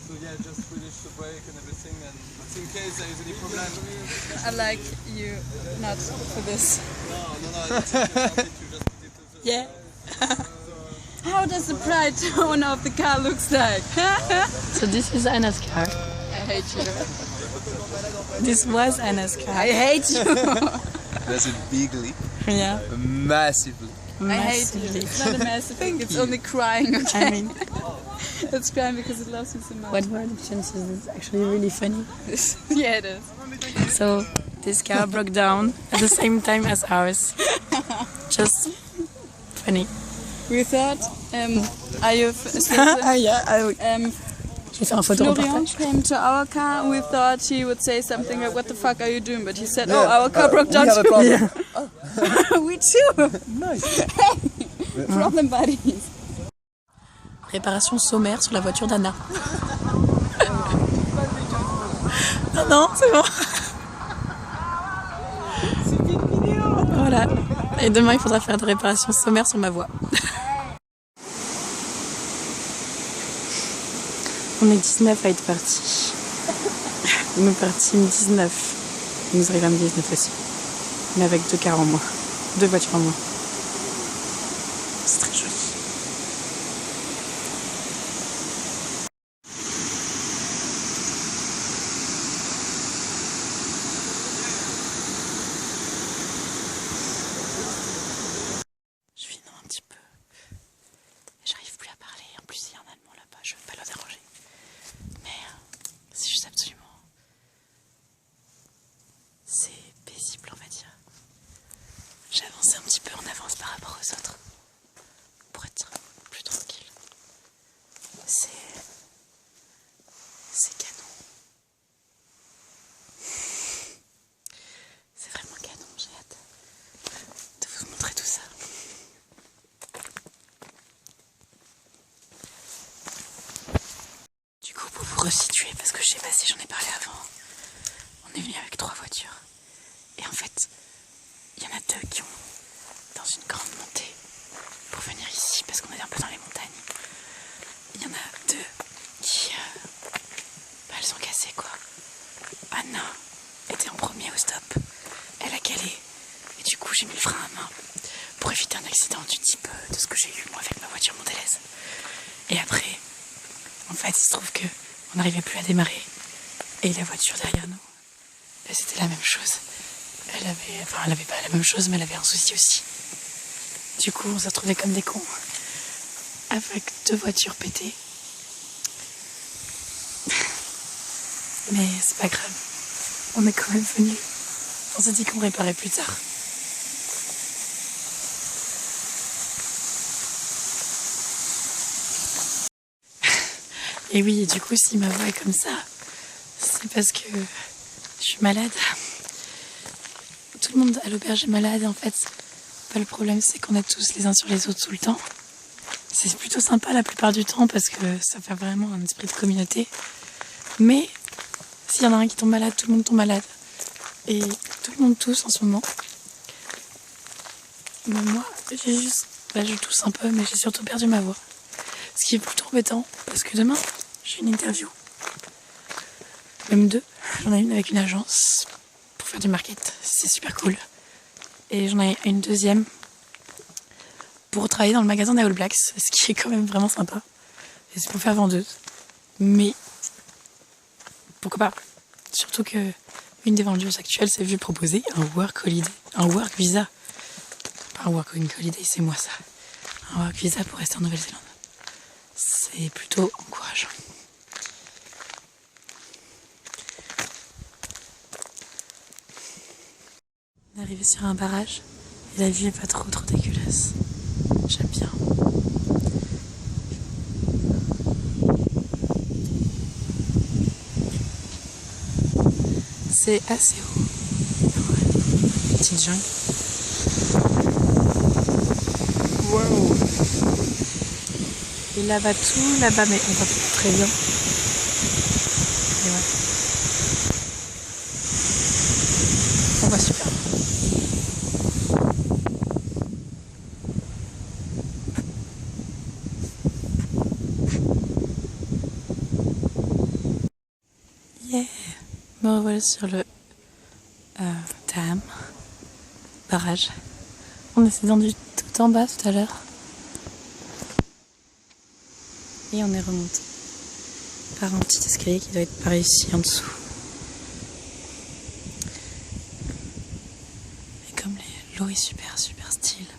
So yeah, just finish the break and everything, and in case there is any problem. I like you not for this. No, it's okay, to just put it to the Yeah. How does the pride owner of the car looks like? So this is Anna's car. I hate you. This was Anna's car. I hate you. There's a big leak, Yeah. a massive leak. I hate you. Massively. It's not a massive thing. It's only crying. Okay. I mean, It's crying because it loves you so much. what were the chances? It's actually really funny. Yeah, it is. So this car broke down at the same time as ours. Just funny. We thought, are you Yeah, j'ai fait un photo Florian reportage. came to our car and we thought he would say something like, what the fuck are you doing? But he said, oh, our car broke down too. We too. Nice. Problem buddies. Réparation sommaire sur la voiture d'Anna. Non, non, c'est bon. Voilà. Et demain, il faudra faire des réparations sommaires sur ma voix. On est 19 à être partis. On est partis 19. Il nous arrive à 19 aussi. Mais avec 2 cars en moins. 2 voitures en moins. C'est très joli. Je filme un petit peu. J'arrive plus à parler. En plus, il y a un Allemand là-bas. Je veux pas le déranger. Mais c'est juste absolument... C'est paisible, on va dire. J'avance un petit peu en avance par rapport aux autres. Pour être plus tranquille. C'est canon. C'est vraiment canon. J'ai hâte de vous montrer tout ça. Du coup, pour vous resituer, parce que je sais pas si j'en ai parlé avant, on est venu avec 3 voitures. Et en fait, il y en a 2 qui ont dans une grande montée pour venir ici, parce qu'on est un peu dans les montagnes. Il y en a 2 qui... elles sont cassées, quoi. Anna était en premier au stop. Elle a calé. Et du coup, j'ai mis le frein à main pour éviter un accident du type de ce que j'ai eu, moi, avec ma voiture Mondelez. Et après... En fait, il se trouve que on n'arrivait plus à démarrer. Et la voiture derrière nous, c'était la même chose. Elle avait pas la même chose, mais elle avait un souci aussi. Du coup, on s'est retrouvés comme des cons. Avec 2 voitures pétées. Mais c'est pas grave. On est quand même venus. On s'est dit qu'on réparait plus tard. Et oui, du coup, si ma voix est comme ça, c'est parce que je suis malade. Tout le monde à l'auberge est malade. En fait, pas le problème, c'est qu'on est tous les uns sur les autres tout le temps. C'est plutôt sympa la plupart du temps parce que ça fait vraiment un esprit de communauté. Mais s'il y en a un qui tombe malade, tout le monde tombe malade. Et tout le monde tousse en ce moment. Mais moi, je tousse un peu, mais j'ai surtout perdu ma voix. Ce qui est plutôt embêtant, parce que demain, j'ai une interview. Même 2. J'en ai une avec une agence pour faire du market. C'est super cool. Et j'en ai une deuxième pour travailler dans le magasin des All Blacks, ce qui est quand même vraiment sympa. Et c'est pour faire vendeuse. Mais pourquoi pas? Surtout que une des vendeuses actuelles s'est vue proposer un work holiday, un work visa. Pas un work holiday, c'est moi ça. Un work visa pour rester en Nouvelle-Zélande. C'est plutôt encourageant. On est arrivé sur un barrage et la vue est pas trop dégueulasse. J'aime bien. C'est assez haut. Petite jungle. Wow. Et là-bas, tout là-bas, mais on va pas très bien. Et ouais. On va super. Me revoilà sur le Dam, barrage. On est descendu tout en bas tout à l'heure. Et on est remonté par un petit escalier qui doit être par ici en dessous. Et comme l'eau est super style.